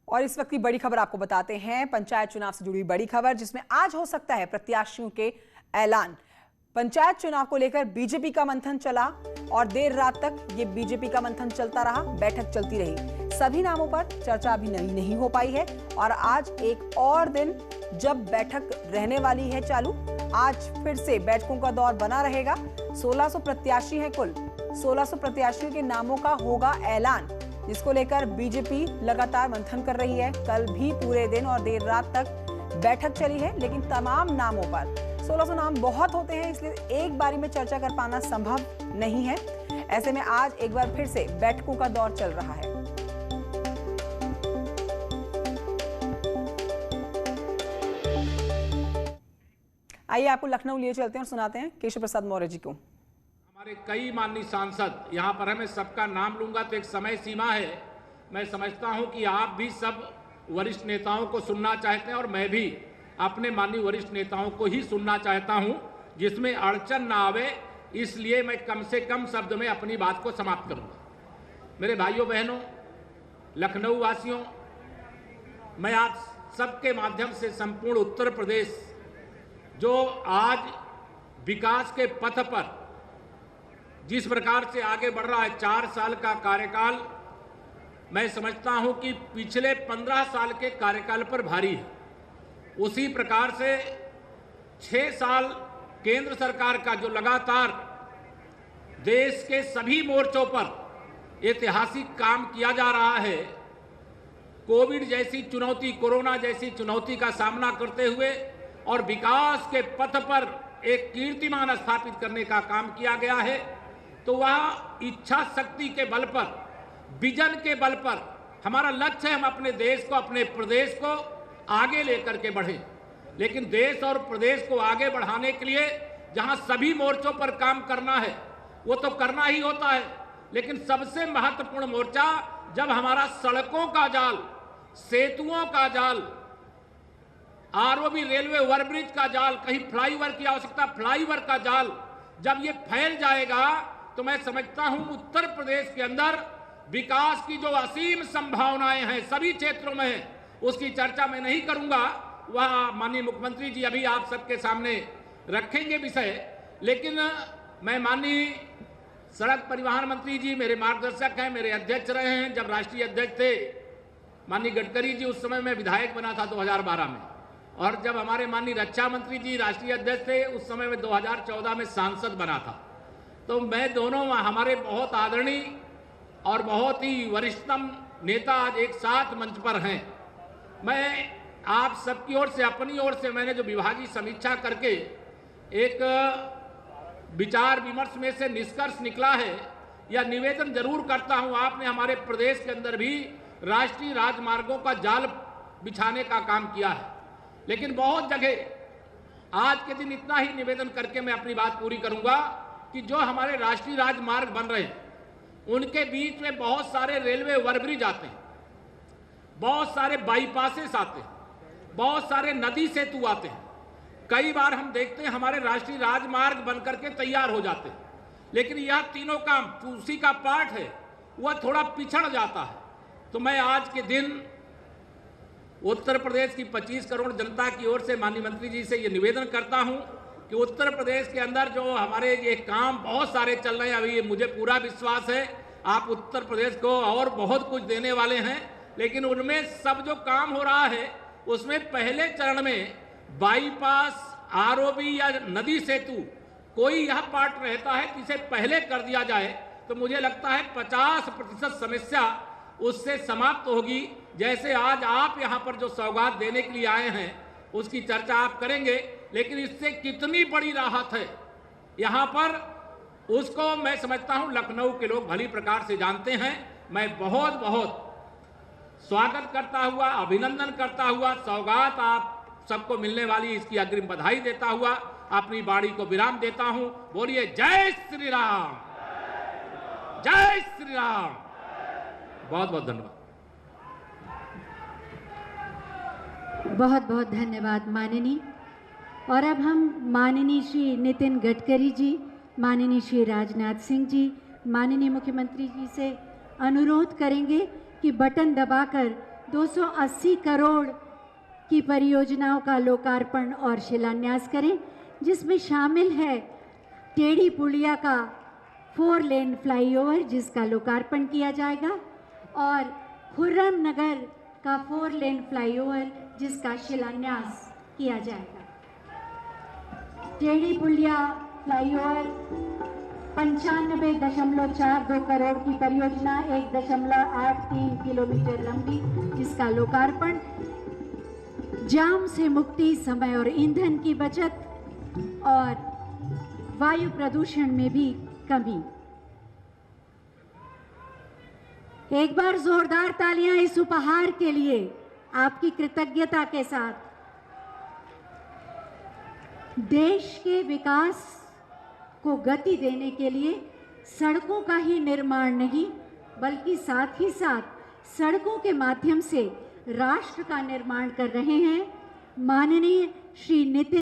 और इस वक्त की बड़ी खबर आपको बताते हैं, पंचायत चुनाव से जुड़ी बड़ी खबर जिसमें आज हो सकता है प्रत्याशियों के ऐलान। पंचायत चुनाव को लेकर बीजेपी का मंथन चला और देर रात तक ये बीजेपी का मंथन चलता रहा, बैठक चलती रही। सभी नामों पर चर्चा अभी नहीं हो पाई है और आज एक और दिन जब बैठक रहने वाली है चालू, आज फिर से बैठकों का दौर बना रहेगा। 1600 प्रत्याशी हैं कुल, 1600 प्रत्याशियों के नामों का होगा ऐलान, जिसको लेकर बीजेपी लगातार मंथन कर रही है। कल भी पूरे दिन और देर रात तक बैठक चली है, लेकिन तमाम नामों पर 1600 नाम बहुत होते हैं, इसलिए एक बारी में चर्चा कर पाना संभव नहीं है। ऐसे में आज एक बार फिर से बैठकों का दौर चल रहा है। आइए आपको लखनऊ लिए चलते हैं और सुनाते हैं केशव प्रसाद मौर्य जी को। हमारे कई माननीय सांसद यहाँ पर है, मैं सबका नाम लूंगा तो एक समय सीमा है। मैं समझता हूँ कि आप भी सब वरिष्ठ नेताओं को सुनना चाहते हैं और मैं भी अपने माननीय वरिष्ठ नेताओं को ही सुनना चाहता हूँ, जिसमें अड़चन ना आवे, इसलिए मैं कम से कम शब्द में अपनी बात को समाप्त करूँगा। मेरे भाइयों बहनों, लखनऊ वासियों, मैं आप सबके माध्यम से संपूर्ण उत्तर प्रदेश जो आज विकास के पथ पर जिस प्रकार से आगे बढ़ रहा है, 4 साल का कार्यकाल, मैं समझता हूं कि पिछले 15 साल के कार्यकाल पर भारी है। उसी प्रकार से 6 साल केंद्र सरकार का जो लगातार देश के सभी मोर्चों पर ऐतिहासिक काम किया जा रहा है, कोविड जैसी चुनौती, कोरोना जैसी चुनौती का सामना करते हुए और विकास के पथ पर एक कीर्तिमान स्थापित करने का काम किया गया है, तो वह इच्छा शक्ति के बल पर, विजन के बल पर हमारा लक्ष्य है हम अपने देश को, अपने प्रदेश को आगे लेकर के बढ़ें। लेकिन देश और प्रदेश को आगे बढ़ाने के लिए जहां सभी मोर्चों पर काम करना है वो तो करना ही होता है, लेकिन सबसे महत्वपूर्ण मोर्चा जब हमारा सड़कों का जाल, सेतुओं का जाल, आरओबी रेलवे ओवरब्रिज का जाल, कहीं फ्लाईओवर की आवश्यकता, फ्लाईओवर का जाल जब ये फैल जाएगा तो मैं समझता हूं उत्तर प्रदेश के अंदर विकास की जो असीम संभावनाएं हैं सभी क्षेत्रों में है, उसकी चर्चा मैं नहीं करूंगा, वह माननीय मुख्यमंत्री जी अभी आप सबके सामने रखेंगे विषय। लेकिन मैं माननीय सड़क परिवहन मंत्री जी मेरे मार्गदर्शक हैं, मेरे अध्यक्ष रहे हैं, जब राष्ट्रीय अध्यक्ष थे माननीय गडकरी जी, उस समय मैं विधायक बना था 2012 में, और जब हमारे माननीय रक्षा मंत्री जी राष्ट्रीय अध्यक्ष थे उस समय में 2014 में सांसद बना था। तो मैं दोनों हमारे बहुत आदरणीय और बहुत ही वरिष्ठतम नेता आज एक साथ मंच पर हैं। मैं आप सबकी ओर से, अपनी ओर से मैंने जो विभागीय समीक्षा करके एक विचार विमर्श में से निष्कर्ष निकला है, यह निवेदन जरूर करता हूं, आपने हमारे प्रदेश के अंदर भी राष्ट्रीय राजमार्गों का जाल बिछाने का काम किया है, लेकिन बहुत जगह आज के दिन इतना ही निवेदन करके मैं अपनी बात पूरी करूंगा कि जो हमारे राष्ट्रीय राजमार्ग बन रहे हैं उनके बीच में बहुत सारे रेलवे ओवरब्रिज आते हैं, बहुत सारे बाईपासेस आते हैं, बहुत सारे नदी सेतु आते हैं। कई बार हम देखते हैं हमारे राष्ट्रीय राजमार्ग बनकर के तैयार हो जाते हैं, लेकिन यह तीनों काम उसी का पार्ट है, वह थोड़ा पिछड़ जाता है। तो मैं आज के दिन उत्तर प्रदेश की 25 करोड़ जनता की ओर से माननीय मंत्री जी से ये निवेदन करता हूं कि उत्तर प्रदेश के अंदर जो हमारे ये काम बहुत सारे चल रहे हैं, अभी मुझे पूरा विश्वास है आप उत्तर प्रदेश को और बहुत कुछ देने वाले हैं, लेकिन उनमें सब जो काम हो रहा है उसमें पहले चरण में बाईपास, आरओबी या नदी सेतु कोई यह पार्ट रहता है कि इसे पहले कर दिया जाए तो मुझे लगता है 50% समस्या उससे समाप्त होगी। जैसे आज आप यहाँ पर जो सौगात देने के लिए आए हैं उसकी चर्चा आप करेंगे, लेकिन इससे कितनी बड़ी राहत है यहाँ पर, उसको मैं समझता हूँ लखनऊ के लोग भली प्रकार से जानते हैं। मैं बहुत बहुत स्वागत करता हुआ, अभिनंदन करता हुआ, सौगात आप सबको मिलने वाली इसकी अग्रिम बधाई देता हुआ अपनी वाणी को विराम देता हूँ। बोलिए जय श्री राम, जय श्री राम। बहुत बहुत धन्यवाद। बहुत बहुत धन्यवाद माननीय। और अब हम माननीय श्री नितिन गडकरी जी, माननीय श्री राजनाथ सिंह जी, माननीय मुख्यमंत्री जी से अनुरोध करेंगे कि बटन दबाकर 280 करोड़ की परियोजनाओं का लोकार्पण और शिलान्यास करें, जिसमें शामिल है टेढ़ी पुलिया का 4 लेन फ्लाईओवर जिसका लोकार्पण किया जाएगा और खुर्रम नगर का 4 लेन फ्लाईओवर जिसका शिलान्यास किया जाएगा। टेढ़ी पुलिया फ्लाईओवर 95.42 करोड़ की परियोजना 1.83 किलोमीटर लंबी जिसका लोकार्पण, जाम से मुक्ति, समय और ईंधन की बचत और वायु प्रदूषण में भी कमी। एक बार जोरदार तालियां इस उपहार के लिए आपकी कृतज्ञता के साथ। देश के विकास को गति देने के लिए सड़कों का ही निर्माण नहीं बल्कि साथ ही साथ सड़कों के माध्यम से राष्ट्र का निर्माण कर रहे हैं माननीय श्री नितिन